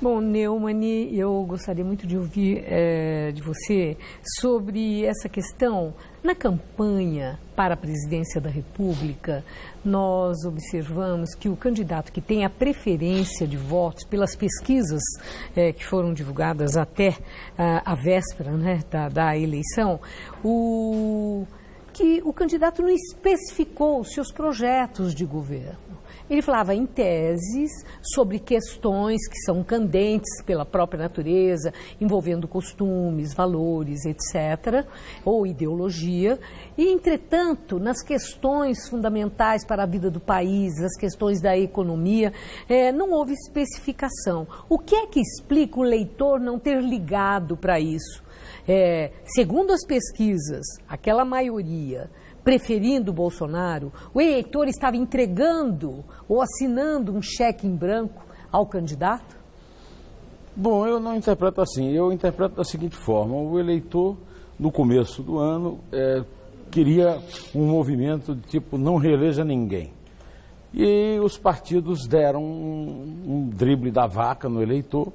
Bom, Neumani, eu gostaria muito de ouvir de você sobre essa questão. Na campanha para a presidência da República, nós observamos que o candidato que tem a preferência de votos pelas pesquisas que foram divulgadas até a véspera, né, da eleição, que o candidato não especificou os seus projetos de governo. Ele falava em teses sobre questões que são candentes pela própria natureza, envolvendo costumes, valores, etc., ou ideologia. E, entretanto, nas questões fundamentais para a vida do país, as questões da economia, não houve especificação. O que é que explica o leitor não ter ligado para isso? Segundo as pesquisas, aquela maioria preferindo o Bolsonaro, o eleitor estava entregando ou assinando um cheque em branco ao candidato? Bom, eu não interpreto assim. Eu interpreto da seguinte forma: o eleitor, no começo do ano, queria um movimento de tipo não reeleja ninguém. E os partidos deram um drible da vaca no eleitor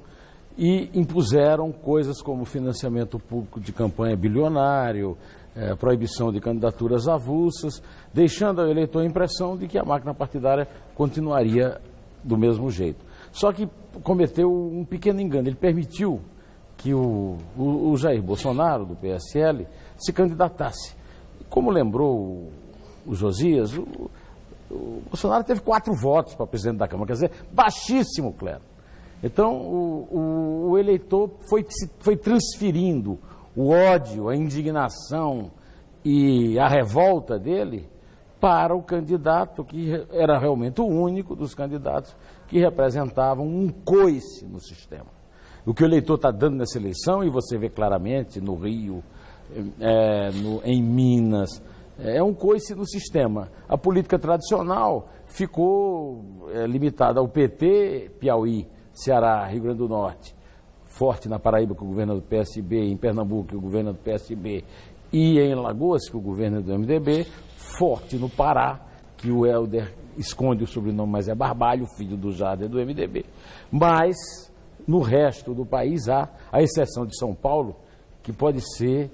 e impuseram coisas como financiamento público de campanha bilionário, proibição de candidaturas avulsas, deixando ao eleitor a impressão de que a máquina partidária continuaria do mesmo jeito. Só que cometeu um pequeno engano. Ele permitiu que o Jair Bolsonaro, do PSL, se candidatasse. Como lembrou o Josias, o Bolsonaro teve 4 votos para presidente da Câmara, quer dizer, baixíssimo, Cléber. Então, o eleitor foi transferindo o ódio, a indignação e a revolta dele para o candidato que era realmente o único dos candidatos que representavam um coice no sistema. O que o eleitor está dando nessa eleição, e você vê claramente no Rio, em Minas, é um coice no sistema. A política tradicional ficou limitada ao PT, Piauí, Ceará, Rio Grande do Norte, forte na Paraíba, que o governo é do PSB, em Pernambuco, que o governo é do PSB, e em Alagoas, que o governo é do MDB, forte no Pará, que o Helder esconde o sobrenome, mas é Barbalho, filho do Jader, do MDB. Mas, no resto do país, há a exceção de São Paulo, que pode ser,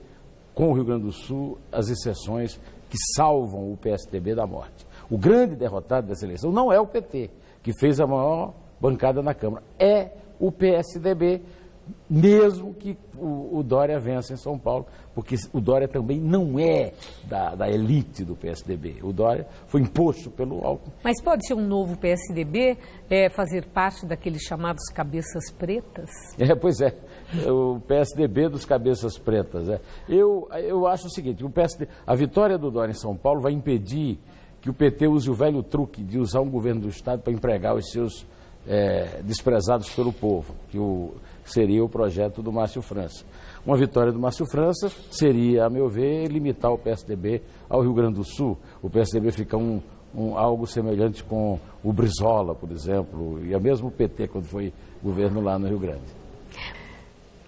com o Rio Grande do Sul, as exceções que salvam o PSDB da morte. O grande derrotado dessa eleição não é o PT, que fez a maior bancada na Câmara, é o PSDB, mesmo que o Dória vença em São Paulo, porque o Dória também não é da elite do PSDB. O Dória foi imposto pelo Alckmin. Mas pode ser um novo PSDB, fazer parte daqueles chamados cabeças pretas? Pois é, o PSDB dos cabeças pretas. Eu acho o seguinte, a vitória do Dória em São Paulo vai impedir que o PT use o velho truque de usar um governo do Estado para empregar os seus desprezados pelo povo, que seria o projeto do Márcio França. Uma vitória do Márcio França seria, a meu ver, limitar o PSDB ao Rio Grande do Sul. O PSDB fica algo semelhante com o Brizola, por exemplo, e a mesmo o PT quando foi governo lá no Rio Grande.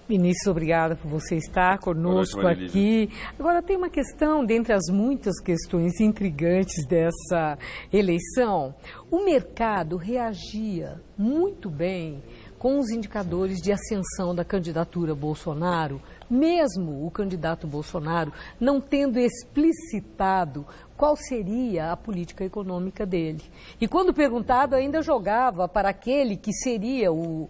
Ministro, obrigada por você estar conosco aqui. Agora, tem uma questão, dentre as muitas questões intrigantes dessa eleição. O mercado reagia muito bem com os indicadores de ascensão da candidatura Bolsonaro, mesmo o candidato Bolsonaro não tendo explicitado qual seria a política econômica dele. E quando perguntado, ainda jogava para aquele que seria o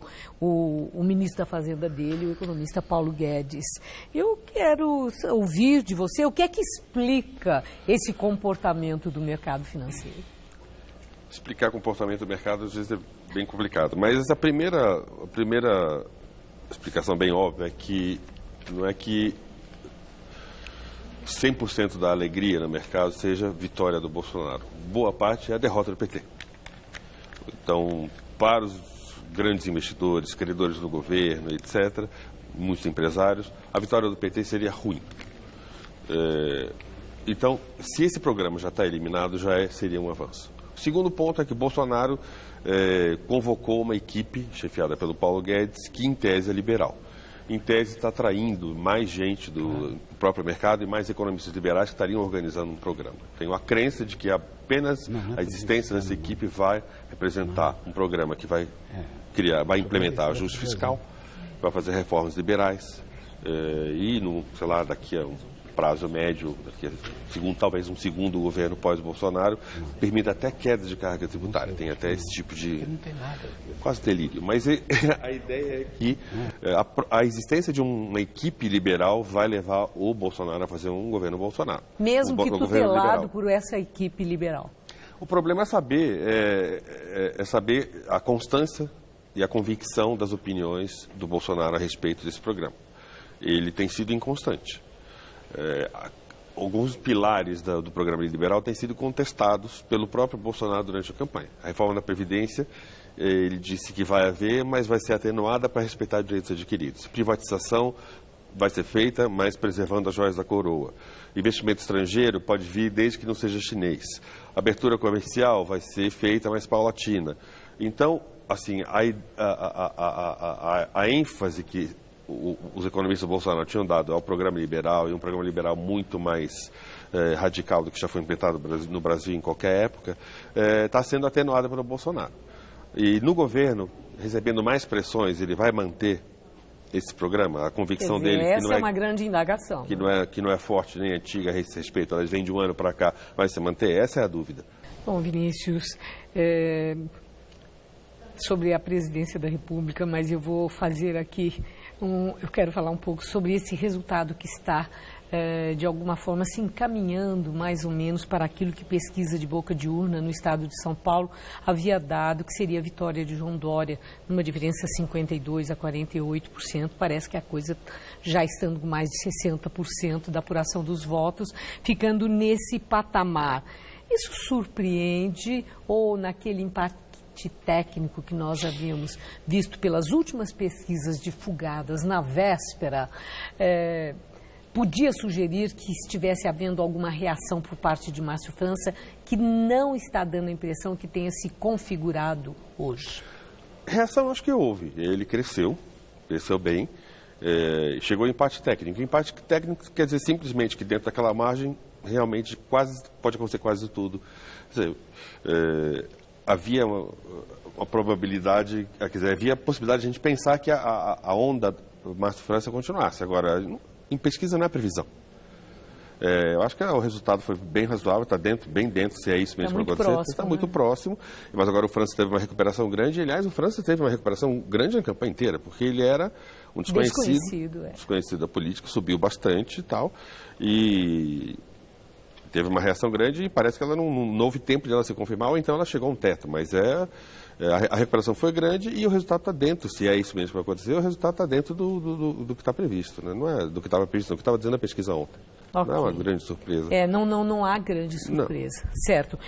ministro da Fazenda dele, o economista Paulo Guedes. Eu quero ouvir de você o que é que explica esse comportamento do mercado financeiro. Explicar comportamento do mercado às vezes é bem complicado, mas a primeira explicação bem óbvia é que não é que 100% da alegria no mercado seja vitória do Bolsonaro. Boa parte é a derrota do PT. Então, para os grandes investidores, credores do governo, etc., muitos empresários, a vitória do PT seria ruim. Então, se esse programa já está eliminado, seria um avanço. O segundo ponto é que Bolsonaro convocou uma equipe chefiada pelo Paulo Guedes, que em tese é liberal. Em tese está atraindo mais gente do próprio mercado e mais economistas liberais que estariam organizando um programa. Tenho a crença de que Apenas a existência dessa equipe vai representar um programa que vai vai implementar ajuste fiscal, vai fazer reformas liberais e, sei lá, daqui a um prazo médio, talvez um segundo governo pós-Bolsonaro, permita até queda de carga tributária. Tem até esse tipo de... quase delírio. Mas a ideia é que a existência de uma equipe liberal vai levar o Bolsonaro a fazer um governo Bolsonaro. Mesmo que tutelado por essa equipe liberal. O problema é saber a constância e a convicção das opiniões do Bolsonaro a respeito desse programa. Ele tem sido inconstante. Alguns pilares do programa liberal têm sido contestados pelo próprio Bolsonaro durante a campanha. A reforma da Previdência, ele disse que vai haver, mas vai ser atenuada para respeitar direitos adquiridos. Privatização vai ser feita, mas preservando as joias da coroa. Investimento estrangeiro pode vir desde que não seja chinês. Abertura comercial vai ser feita, mas paulatina. Então, assim, a ênfase que os economistas do Bolsonaro tinham dado ao programa liberal, e um programa liberal muito mais radical do que já foi implementado no Brasil em qualquer época, está sendo atenuada pelo Bolsonaro. E no governo, recebendo mais pressões, ele vai manter esse programa, a convicção dele... Essa é uma grande indagação. Que não é forte nem antiga a esse respeito, elas vêm de um ano para cá, vai se manter? Essa é a dúvida. Bom, Vinícius, sobre a presidência da República, mas eu vou fazer aqui... eu quero falar um pouco sobre esse resultado que está, de alguma forma, se encaminhando mais ou menos para aquilo que pesquisa de boca de urna no estado de São Paulo havia dado, que seria a vitória de João Dória, numa diferença de 52% a 48%. Parece que a coisa já estando com mais de 60% da apuração dos votos, ficando nesse patamar. Isso surpreende ou naquele impacto técnico que nós havíamos visto pelas últimas pesquisas divulgadas na véspera, podia sugerir que estivesse havendo alguma reação por parte de Márcio França, que não está dando a impressão que tenha se configurado hoje? Reação acho que houve. Ele cresceu bem, chegou ao empate técnico. Empate técnico quer dizer simplesmente que dentro daquela margem realmente pode acontecer quase tudo. Quer dizer, havia uma probabilidade, quer dizer, havia a possibilidade de a gente pensar que a onda do Márcio França continuasse. Agora, em pesquisa não é previsão. Eu acho que o resultado foi bem razoável, está bem dentro, se é isso mesmo que vai acontecer. Está muito próximo, mas agora o França teve uma recuperação grande, e, aliás, o França teve uma recuperação grande na campanha inteira, porque ele era um desconhecido da política, subiu bastante e tal, e... teve uma reação grande e parece que ela não houve tempo de ela se confirmar, ou então ela chegou a um teto. Mas a recuperação foi grande e o resultado está dentro, se é isso mesmo que vai acontecer, o resultado está dentro do que está previsto, né? Não é do que estava previsto, do que estava dizendo a pesquisa ontem. Okay. Não é uma grande surpresa. Não há grande surpresa, certo.